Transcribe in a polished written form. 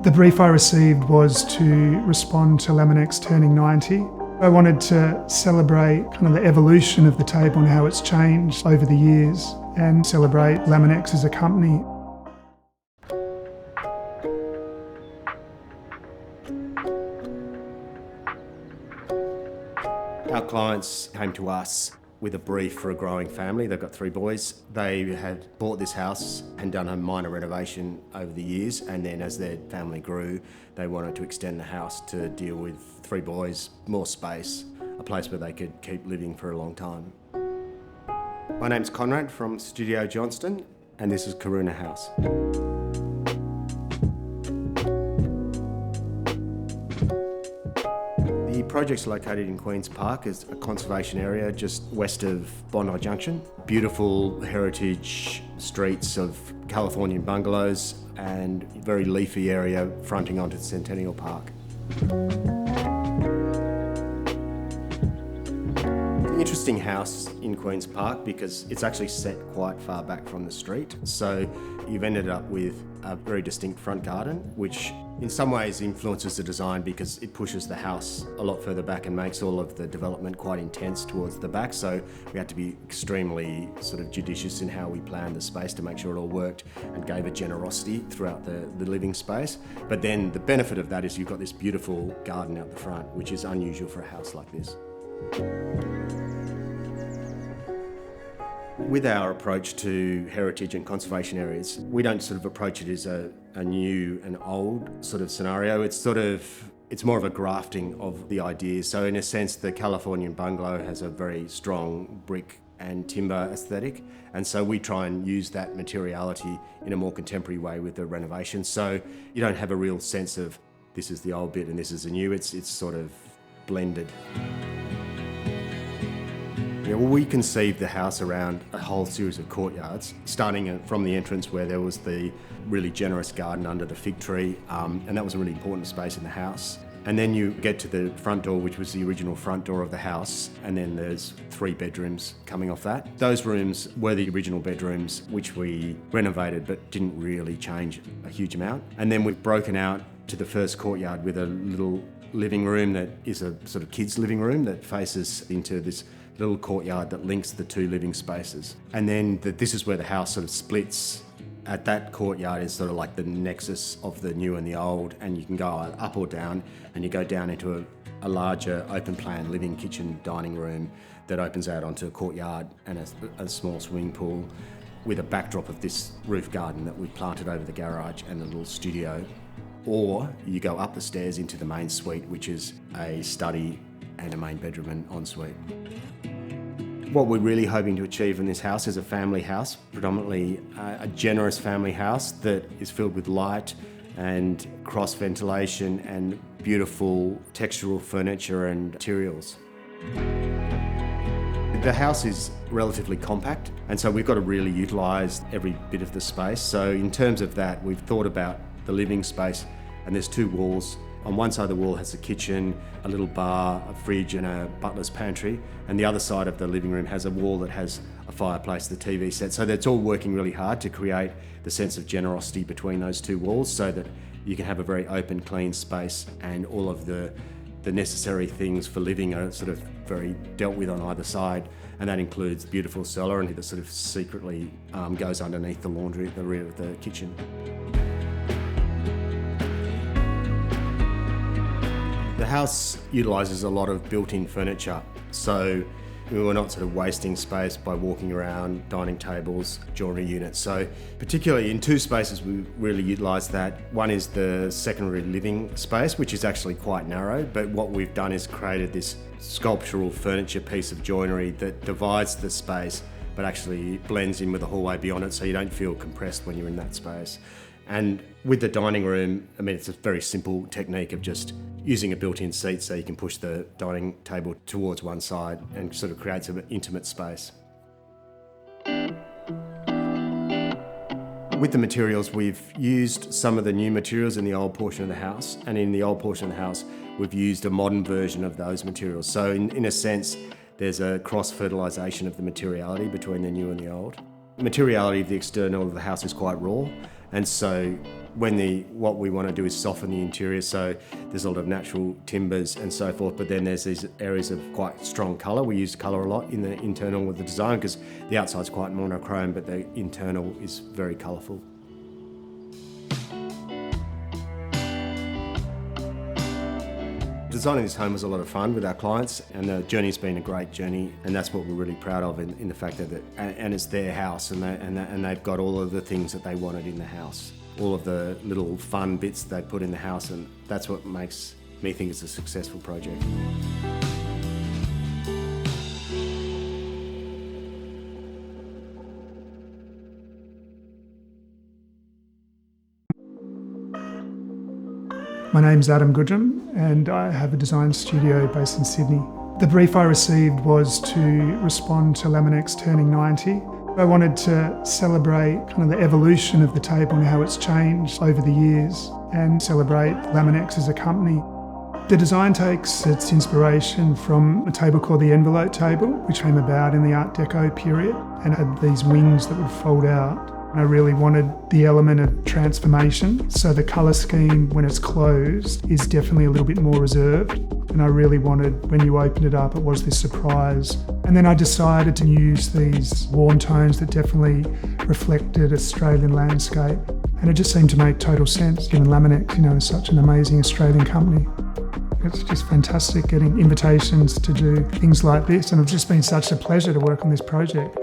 The brief I received was to respond to Laminex turning 90. I wanted to celebrate kind of the evolution of the table and how it's changed over the years and celebrate Laminex as a company. Our clients came to us with a brief for a growing family. They've got 3 boys. They had bought this house and done a minor renovation over the years, and then as their family grew, they wanted to extend the house to deal with 3 boys, more space, a place where they could keep living for a long time. My name's Conrad from Studio Johnston, and this is Karuna House. The project's located in Queen's Park. It's a conservation area just west of Bondi Junction. Beautiful heritage streets of Californian bungalows and very leafy area fronting onto Centennial Park. Interesting house in Queen's Park because it's actually set quite far back from the street. So you've ended up with a very distinct front garden, which in some ways influences the design because it pushes the house a lot further back and makes all of the development quite intense towards the back. So we had to be extremely sort of judicious in how we planned the space to make sure it all worked and gave a generosity throughout the living space. But then the benefit of that is you've got this beautiful garden out the front, which is unusual for a house like this. With our approach to heritage and conservation areas, we don't sort of approach it as a new and old sort of scenario. It's more of a grafting of the ideas. So in a sense, the Californian bungalow has a very strong brick and timber aesthetic. And so we try and use that materiality in a more contemporary way with the renovation. So you don't have a real sense of this is the old bit and this is the new. It's sort of blended. Yeah, well, we conceived the house around a whole series of courtyards, starting from the entrance where there was the really generous garden under the fig tree, and that was a really important space in the house. And then you get to the front door, which was the original front door of the house, and then there's 3 bedrooms coming off that. Those rooms were the original bedrooms, which we renovated but didn't really change a huge amount. And then we've broken out to the first courtyard with a little living room that is a sort of kids' living room that faces into this little courtyard that links the 2 living spaces. And then this is where the house sort of splits. At that courtyard is sort of like the nexus of the new and the old, and you can go up or down, and you go down into a larger open plan living kitchen dining room that opens out onto a courtyard and a small swimming pool with a backdrop of this roof garden that we've planted over the garage and the little studio. Or you go up the stairs into the main suite, which is a study and a main bedroom and ensuite. What we're really hoping to achieve in this house is a family house, predominantly a generous family house that is filled with light and cross ventilation and beautiful textural furniture and materials. The house is relatively compact, and so we've got to really utilise every bit of the space. So in terms of that, we've thought about the living space, and there's 2 walls. On one side of the wall has a kitchen, a little bar, a fridge and a butler's pantry, and the other side of the living room has a wall that has a fireplace, the TV set. So that's all working really hard to create the sense of generosity between those 2 walls so that you can have a very open, clean space, and all of the necessary things for living are sort of very dealt with on either side. And that includes the beautiful cellar and that sort of secretly goes underneath the laundry at the rear of the kitchen. The house utilises a lot of built-in furniture, so we were not sort of wasting space by walking around dining tables, joinery units. So particularly in 2 spaces we really utilised that. One is the secondary living space, which is actually quite narrow, but what we've done is created this sculptural furniture piece of joinery that divides the space but actually blends in with the hallway beyond it, so you don't feel compressed when you're in that space. And with the dining room, I mean, it's a very simple technique of just using a built-in seat so you can push the dining table towards one side and sort of creates an intimate space. With the materials, we've used some of the new materials in the old portion of the house, and in the old portion of the house, we've used a modern version of those materials. So in a sense, there's a cross-fertilisation of the materiality between the new and the old. The materiality of the external of the house is quite raw, and so What we want to do is soften the interior, so there's a lot of natural timbers and so forth, but then there's these areas of quite strong colour. We use colour a lot in the internal with the design because the outside's quite monochrome, but the internal is very colourful. Designing this home was a lot of fun with our clients, and the journey's been a great journey, and that's what we're really proud of in the fact that and it's their house, and they've got all of the things that they wanted in the house, all of the little fun bits they put in the house, and that's what makes me think it's a successful project. My name's Adam Goodrum and I have a design studio based in Sydney. The brief I received was to respond to Laminex turning 90. I wanted to celebrate kind of the evolution of the table and how it's changed over the years and celebrate Laminex as a company. The design takes its inspiration from a table called the envelope table, which came about in the Art Deco period and had these wings that would fold out. I really wanted the element of transformation, so the colour scheme when it's closed is definitely a little bit more reserved, and I really wanted, when you opened it up, it was this surprise. And then I decided to use these warm tones that definitely reflected Australian landscape, and it just seemed to make total sense given Laminex, is such an amazing Australian company. It's just fantastic getting invitations to do things like this, and it's just been such a pleasure to work on this project.